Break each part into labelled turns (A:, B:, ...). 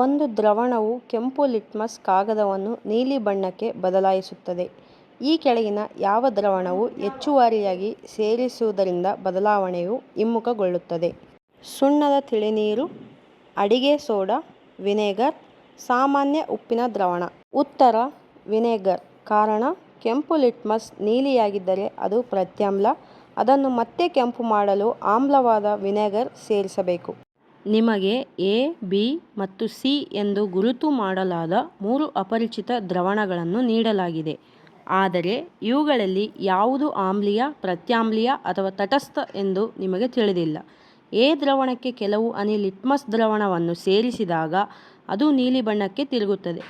A: ಒಂದು ದ್ರಾವಣವು ಕೆಂಪು ಲಿಟ್ಮಸ್ ಕಾಗದವನ್ನು ನೀಲಿ ಬಣ್ಣಕ್ಕೆ ಬದಲಾಯಿಸುತ್ತದೆ. ಈ ಕೆಳಗಿನ ಯಾವ ದ್ರಾವಣವು ಹೆಚ್ಚುವರಿಯಾಗಿ ಸೇರಿಸುವುದರಿಂದ ಬದಲಾವಣೆಯು ಹಿಮ್ಮುಖಗೊಳ್ಳುತ್ತದೆ? ಸುಣ್ಣದ ತಿಳಿನೀರು, ಅಡಿಗೆ ಸೋಡಾ, ವಿನೆಗರ್, ಸಾಮಾನ್ಯ ಉಪ್ಪಿನ ದ್ರಾವಣ. ಉತ್ತರ ವಿನೆಗರ್. ಕಾರಣ, ಕೆಂಪು ಲಿಟ್ಮಸ್ ನೀಲಿಯಾಗಿದ್ದರೆ ಅದು ಪ್ರತ್ಯಾಮ್ಲ. ಅದನ್ನು ಮತ್ತೆ ಕೆಂಪು ಮಾಡಲು ಆಮ್ಲವಾದ ವಿನೆಗರ್ ಸೇರಿಸಬೇಕು. ನಿಮಗೆ ಎ, ಬಿ ಮತ್ತು ಸಿ ಎಂದು ಗುರುತು ಮಾಡಲಾದ 3 ಅಪರಿಚಿತ ದ್ರಾವಣಗಳನ್ನು ನೀಡಲಾಗಿದೆ. ಆದರೆ ಇವುಗಳಲ್ಲಿ ಯಾವುದು ಆಮ್ಲೀಯ, ಪ್ರತ್ಯಾಮ್ಲೀಯ ಅಥವಾ ತಟಸ್ಥ ಎಂದು ನಿಮಗೆ ತಿಳಿದಿಲ್ಲ. ಎ ದ್ರಾವಣಕ್ಕೆ ಕೆಲವು ಹನಿ ಲಿಟ್ಮಸ್ ದ್ರಾವಣವನ್ನು ಸೇರಿಸಿದಾಗ ಅದು ನೀಲಿ ಬಣ್ಣಕ್ಕೆ ತಿರುಗುತ್ತದೆ.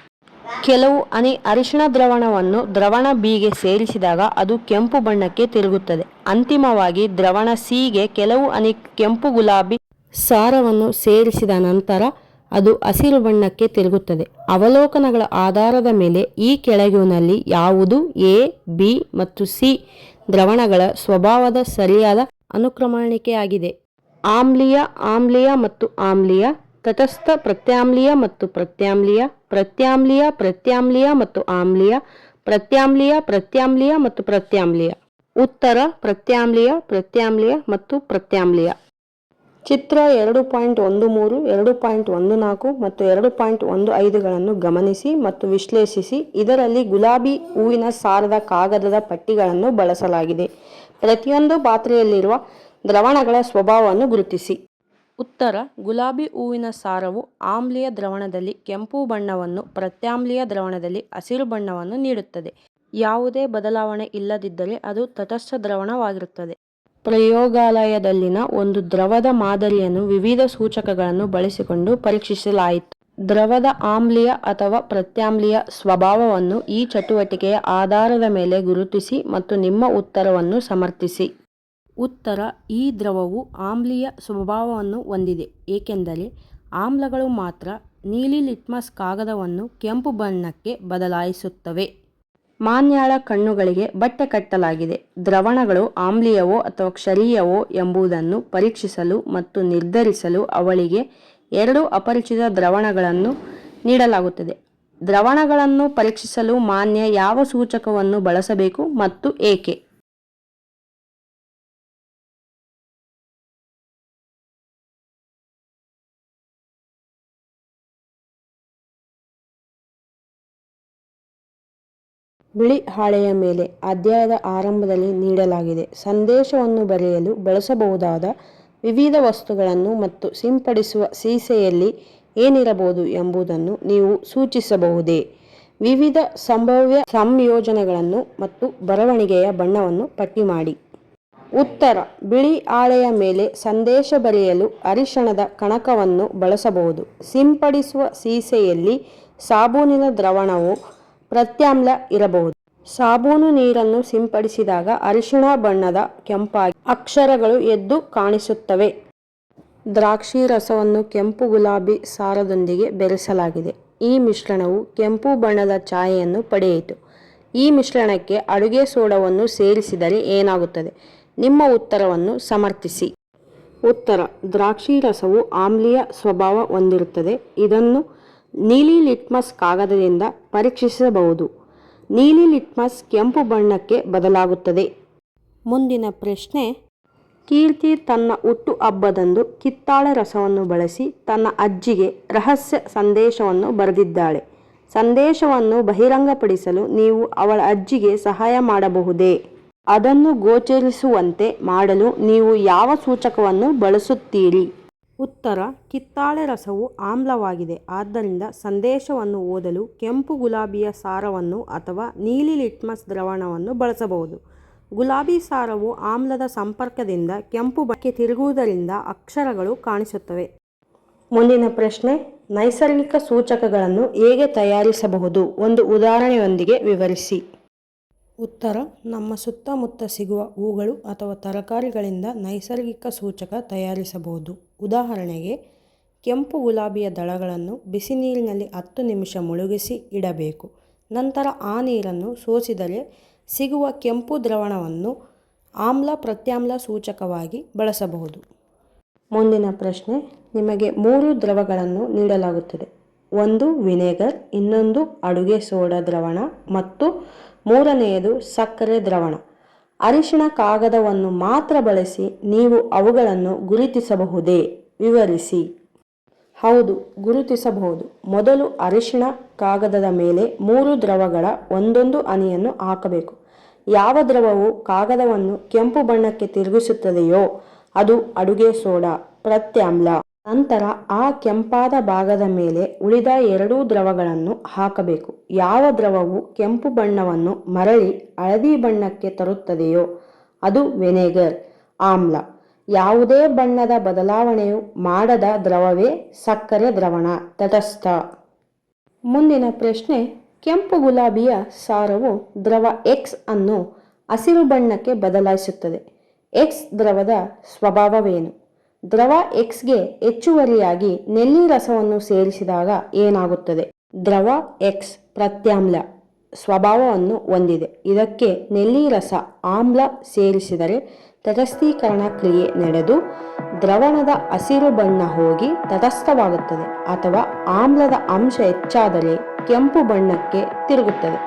A: ಕೆಲವು ಹನಿ ಅರಿಶಿಣ ದ್ರಾವಣವನ್ನು ದ್ರಾವಣ ಬಿಗೆ ಸೇರಿಸಿದಾಗ ಅದು ಕೆಂಪು ಬಣ್ಣಕ್ಕೆ ತಿರುಗುತ್ತದೆ. ಅಂತಿಮವಾಗಿ ದ್ರಾವಣ ಸಿಗೆ ಕೆಲವು ಹನಿ ಕೆಂಪು ಗುಲಾಬಿ ಸಾರವನ್ನು ಸೇರಿಸಿದ ನಂತರ ಅದು ಹಸಿರು ಬಣ್ಣಕ್ಕೆ ತಿರುಗುತ್ತದೆ. ಅವಲೋಕನಗಳ ಆಧಾರದ ಮೇಲೆ ಈ ಕೆಳಗಿನಲ್ಲಿ ಯಾವುದು ಎ, ಬಿ ಮತ್ತು ಸಿ ದ್ರಾವಣಗಳ ಸ್ವಭಾವದ ಸರಿಯಾದ ಅನುಕ್ರಮಣಿಕೆಯಾಗಿದೆ? ಆಮ್ಲೀಯ, ಆಮ್ಲೀಯ ಮತ್ತು ಆಮ್ಲೀಯ, ತಟಸ್ಥ, ಪ್ರತ್ಯಾಮ್ಲೀಯ ಮತ್ತು ಪ್ರತ್ಯಾಮ್ಲೀಯ, ಪ್ರತ್ಯಾಮ್ಲೀಯ, ಪ್ರತ್ಯಾಮ್ಲೀಯ ಮತ್ತು ಆಮ್ಲೀಯ, ಪ್ರತ್ಯಾಮ್ಲೀಯ, ಪ್ರತ್ಯಾಮ್ಲೀಯ ಮತ್ತು ಪ್ರತ್ಯಾಮ್ಲೀಯ. ಉತ್ತರ ಪ್ರತ್ಯಾಮ್ಲೀಯ, ಪ್ರತ್ಯಾಮ್ಲೀಯ ಮತ್ತು ಪ್ರತ್ಯಾಮ್ಲೀಯ. ಚಿತ್ರ 2.13, 2.14 ಮತ್ತು 2.15ಗಳನ್ನು ಗಮನಿಸಿ ಮತ್ತು ವಿಶ್ಲೇಷಿಸಿ. ಇದರಲ್ಲಿ ಗುಲಾಬಿ ಹೂವಿನ ಸಾರದ ಕಾಗದದ ಪಟ್ಟಿಗಳನ್ನು ಬಳಸಲಾಗಿದೆ. ಪ್ರತಿಯೊಂದು ಪಾತ್ರೆಯಲ್ಲಿರುವ ದ್ರಾವಣಗಳ ಸ್ವಭಾವವನ್ನು ಗುರುತಿಸಿ. ಉತ್ತರ ಗುಲಾಬಿ ಹೂವಿನ ಸಾರವು ಆಮ್ಲೀಯ ದ್ರಾವಣದಲ್ಲಿ ಕೆಂಪು ಬಣ್ಣವನ್ನು, ಪ್ರತ್ಯಾಮ್ಲೀಯ ದ್ರಾವಣದಲ್ಲಿ ಹಸಿರು ಬಣ್ಣವನ್ನು ನೀಡುತ್ತದೆ. ಯಾವುದೇ ಬದಲಾವಣೆ ಇಲ್ಲದಿದ್ದರೆ ಅದು ತಟಸ್ಥ ದ್ರಾವಣವಾಗಿರುತ್ತದೆ. ಪ್ರಯೋಗಾಲಯದಲ್ಲಿನ ಒಂದು ದ್ರವದ ಮಾದರಿಯನ್ನು ವಿವಿಧ ಸೂಚಕಗಳನ್ನು ಬಳಸಿಕೊಂಡು ಪರೀಕ್ಷಿಸಲಾಯಿತು. ದ್ರವದ ಆಮ್ಲೀಯ ಅಥವಾ ಪ್ರತ್ಯಾಮ್ಲೀಯ ಸ್ವಭಾವವನ್ನು ಈ ಚಟುವಟಿಕೆಯ ಆಧಾರದ ಮೇಲೆ ಗುರುತಿಸಿ ಮತ್ತು ನಿಮ್ಮ ಉತ್ತರವನ್ನು ಸಮರ್ಥಿಸಿ. ಉತ್ತರ ಈ ದ್ರವವು ಆಮ್ಲೀಯ ಸ್ವಭಾವವನ್ನು ಹೊಂದಿದೆ, ಏಕೆಂದರೆ ಆಮ್ಲಗಳು ಮಾತ್ರ ನೀಲಿ ಲಿಟ್ಮಸ್ ಕಾಗದವನ್ನು ಕೆಂಪು ಬಣ್ಣಕ್ಕೆ ಬದಲಾಯಿಸುತ್ತವೆ. ಮಾನ್ಯಾಳ ಕಣ್ಣುಗಳಿಗೆ ಬಟ್ಟೆ ಕಟ್ಟಲಾಗಿದೆ. ದ್ರಾವಣಗಳು ಆಮ್ಲೀಯವೋ ಅಥವಾ ಕ್ಷಾರೀಯವೋ ಎಂಬುದನ್ನು ಪರೀಕ್ಷಿಸಲು ಮತ್ತು ನಿರ್ಧರಿಸಲು ಅವಳಿಗೆ 2 ಅಪರಿಚಿತ ದ್ರಾವಣಗಳನ್ನು ನೀಡಲಾಗುತ್ತದೆ. ದ್ರಾವಣಗಳನ್ನು ಪರೀಕ್ಷಿಸಲು ಮಾನ್ಯ ಯಾವ ಸೂಚಕವನ್ನು ಬಳಸಬೇಕು ಮತ್ತು ಏಕೆ? ಬಿಳಿ ಹಾಳೆಯ ಮೇಲೆ ಅಧ್ಯಾಯದ ಆರಂಭದಲ್ಲಿ ನೀಡಲಾಗಿದೆ. ಸಂದೇಶವನ್ನು ಬರೆಯಲು ಬಳಸಬಹುದಾದ ವಿವಿಧ ವಸ್ತುಗಳನ್ನು ಮತ್ತು ಸಿಂಪಡಿಸುವ ಸೀಸೆಯಲ್ಲಿ ಏನಿರಬಹುದು ಎಂಬುದನ್ನು ನೀವು ಸೂಚಿಸಬಹುದೇ? ವಿವಿಧ ಸಂಭಾವ್ಯ ಸಂಯೋಜನೆಗಳನ್ನು ಮತ್ತು ಬರವಣಿಗೆಯ ಬಣ್ಣವನ್ನು ಪಟ್ಟಿ ಮಾಡಿ. ಉತ್ತರ ಬಿಳಿ ಹಾಳೆಯ ಮೇಲೆ ಸಂದೇಶ ಬರೆಯಲು ಅರಿಶಿಣದ ಕಣಕವನ್ನು ಬಳಸಬಹುದು. ಸಿಂಪಡಿಸುವ ಸೀಸೆಯಲ್ಲಿ ಸಾಬೂನಿನ ದ್ರಾವಣವು ಪ್ರತ್ಯಾಮ್ಲ ಇರಬಹುದು. ಸಾಬೂನು ನೀರನ್ನು ಸಿಂಪಡಿಸಿದಾಗ ಅರಿಶಿಣ ಬಣ್ಣದ ಕೆಂಪಾಗಿ ಅಕ್ಷರಗಳು ಎದ್ದು ಕಾಣಿಸುತ್ತವೆ. ದ್ರಾಕ್ಷಿ ರಸವನ್ನು ಕೆಂಪು ಗುಲಾಬಿ ಸಾರದೊಂದಿಗೆ ಬೆರೆಸಲಾಗಿದೆ. ಈ ಮಿಶ್ರಣವು ಕೆಂಪು ಬಣ್ಣದ ಛಾಯೆಯನ್ನು ಪಡೆಯಿತು. ಈ ಮಿಶ್ರಣಕ್ಕೆ ಅಡುಗೆ ಸೋಡಾವನ್ನು ಸೇರಿಸಿದರೆ ಏನಾಗುತ್ತದೆ? ನಿಮ್ಮ ಉತ್ತರವನ್ನು ಸಮರ್ಥಿಸಿ. ಉತ್ತರ ದ್ರಾಕ್ಷಿ ರಸವು ಆಮ್ಲೀಯ ಸ್ವಭಾವ ಹೊಂದಿರುತ್ತದೆ. ಇದನ್ನು ನೀಲಿ ಲಿಟ್ಮಸ್ ಕಾಗದದಿಂದ ಪರೀಕ್ಷಿಸಬಹುದು. ನೀಲಿ ಲಿಟ್ಮಸ್ ಕೆಂಪು ಬಣ್ಣಕ್ಕೆ ಬದಲಾಗುತ್ತದೆ. ಮುಂದಿನ ಪ್ರಶ್ನೆ. ಕೀರ್ತಿ ತನ್ನ ಹುಟ್ಟುಹಬ್ಬದಂದು ಕಿತ್ತಳೆ ರಸವನ್ನು ಬಳಸಿ ತನ್ನ ಅಜ್ಜಿಗೆ ರಹಸ್ಯ ಸಂದೇಶವನ್ನು ಬರೆದಿದ್ದಾಳೆ. ಸಂದೇಶವನ್ನು ಬಹಿರಂಗಪಡಿಸಲು ನೀವು ಅವಳ ಅಜ್ಜಿಗೆ ಸಹಾಯ ಮಾಡಬಹುದೇ? ಅದನ್ನು ಗೋಚರಿಸುವಂತೆ ಮಾಡಲು ನೀವು ಯಾವ ಸೂಚಕವನ್ನು ಬಳಸುತ್ತೀರಿ? ಉತ್ತರ ಕಿತ್ತಳೆ ರಸವು ಆಮ್ಲವಾಗಿದೆ. ಆದ್ದರಿಂದ ಸಂದೇಶವನ್ನು ಓದಲು ಕೆಂಪು ಗುಲಾಬಿಯ ಸಾರವನ್ನು ಅಥವಾ ನೀಲಿ ಲಿಟ್ಮಸ್ ದ್ರಾವಣವನ್ನು ಬಳಸಬಹುದು. ಗುಲಾಬಿ ಸಾರವು ಆಮ್ಲದ ಸಂಪರ್ಕದಿಂದ ಕೆಂಪು ಬಣ್ಣಕ್ಕೆ ತಿರುಗುವುದರಿಂದ ಅಕ್ಷರಗಳು ಕಾಣಿಸುತ್ತವೆ. ಮುಂದಿನ ಪ್ರಶ್ನೆ. ನೈಸರ್ಗಿಕ ಸೂಚಕಗಳನ್ನು ಹೇಗೆ ತಯಾರಿಸಬಹುದು? ಒಂದು ಉದಾಹರಣೆಯೊಂದಿಗೆ ವಿವರಿಸಿ. ಉತ್ತರ ನಮ್ಮ ಸುತ್ತಮುತ್ತ ಸಿಗುವ ಹೂಗಳು ಅಥವಾ ತರಕಾರಿಗಳಿಂದ ನೈಸರ್ಗಿಕ ಸೂಚಕ ತಯಾರಿಸಬಹುದು. ಉದಾಹರಣೆಗೆ, ಕೆಂಪು ಗುಲಾಬಿಯ ದಳಗಳನ್ನು ಬಿಸಿ ನೀರಿನಲ್ಲಿ 10 ನಿಮಿಷ ಮುಳುಗಿಸಿ ಇಡಬೇಕು. ನಂತರ ಆ ನೀರನ್ನು ಸೋಸಿದರೆ ಸಿಗುವ ಕೆಂಪು ದ್ರಾವಣವನ್ನು ಆಮ್ಲ ಪ್ರತ್ಯಾಮ್ಲ ಸೂಚಕವಾಗಿ ಬಳಸಬಹುದು. ಮುಂದಿನ ಪ್ರಶ್ನೆ. ನಿಮಗೆ 3 ದ್ರವಗಳನ್ನು ನೀಡಲಾಗುತ್ತದೆ. ಒಂದು ವಿನೆಗರ್, ಇನ್ನೊಂದು ಅಡುಗೆ ಸೋಡಾ ದ್ರಾವಣ ಮತ್ತು ಮೂರನೆಯದು ಸಕ್ಕರೆ ದ್ರಾವಣ. ಅರಿಶಿಣ ಕಾಗದವನ್ನು ಮಾತ್ರ ಬಳಸಿ ನೀವು ಅವುಗಳನ್ನು ಗುರುತಿಸಬಹುದೇ? ವಿವರಿಸಿ. ಹೌದು, ಗುರುತಿಸಬಹುದು. ಮೊದಲು ಅರಿಶಿಣ ಕಾಗದದ ಮೇಲೆ 3 ದ್ರವಗಳ ಒಂದೊಂದು ಹನಿಯನ್ನು ಹಾಕಬೇಕು. ಯಾವ ದ್ರವವು ಕಾಗದವನ್ನು ಕೆಂಪು ಬಣ್ಣಕ್ಕೆ ತಿರುಗಿಸುತ್ತದೆಯೋ ಅದು ಅಡುಗೆ ಸೋಡಾ ಪ್ರತ್ಯಾಮ್ಲ. ನಂತರ ಆ ಕೆಂಪಾದ ಭಾಗದ ಮೇಲೆ ಉಳಿದ 2 ದ್ರವಗಳನ್ನು ಹಾಕಬೇಕು. ಯಾವ ದ್ರವವು ಕೆಂಪು ಬಣ್ಣವನ್ನು ಮರಳಿ ಹಳದಿ ಬಣ್ಣಕ್ಕೆ ತರುತ್ತದೆಯೋ ಅದು ವಿನೆಗರ್ ಆಮ್ಲ. ಯಾವುದೇ ಬಣ್ಣದ ಬದಲಾವಣೆಯು ಮಾಡದ ದ್ರವವೇ ಸಕ್ಕರೆ ದ್ರಾವಣ ತಟಸ್ಥ. ಮುಂದಿನ ಪ್ರಶ್ನೆ, ಕೆಂಪು ಗುಲಾಬಿಯ ಸಾರವು ದ್ರವ X ಅನ್ನು ಹಸಿರು ಬಣ್ಣಕ್ಕೆ ಬದಲಾಯಿಸುತ್ತದೆ. X ದ್ರವದ ಸ್ವಭಾವವೇನು? ದ್ರವ Xಗೆ ಹೆಚ್ಚುವರಿಯಾಗಿ ನೆಲ್ಲಿ ರಸವನ್ನು ಸೇರಿಸಿದಾಗ ಏನಾಗುತ್ತದೆ? ದ್ರವ X ಪ್ರತ್ಯಾಮ್ಲ ಸ್ವಭಾವವನ್ನು ಹೊಂದಿದೆ. ಇದಕ್ಕೆ ನೆಲ್ಲಿ ರಸ ಆಮ್ಲ ಸೇರಿಸಿದರೆ ತಟಸ್ಥೀಕರಣ ಕ್ರಿಯೆ ನಡೆದು ದ್ರವಣದ ಹಸಿರು ಬಣ್ಣ ಹೋಗಿ ತಟಸ್ಥವಾಗುತ್ತದೆ, ಅಥವಾ ಆಮ್ಲದ ಅಂಶ ಹೆಚ್ಚಾದರೆ ಕೆಂಪು ಬಣ್ಣಕ್ಕೆ ತಿರುಗುತ್ತದೆ.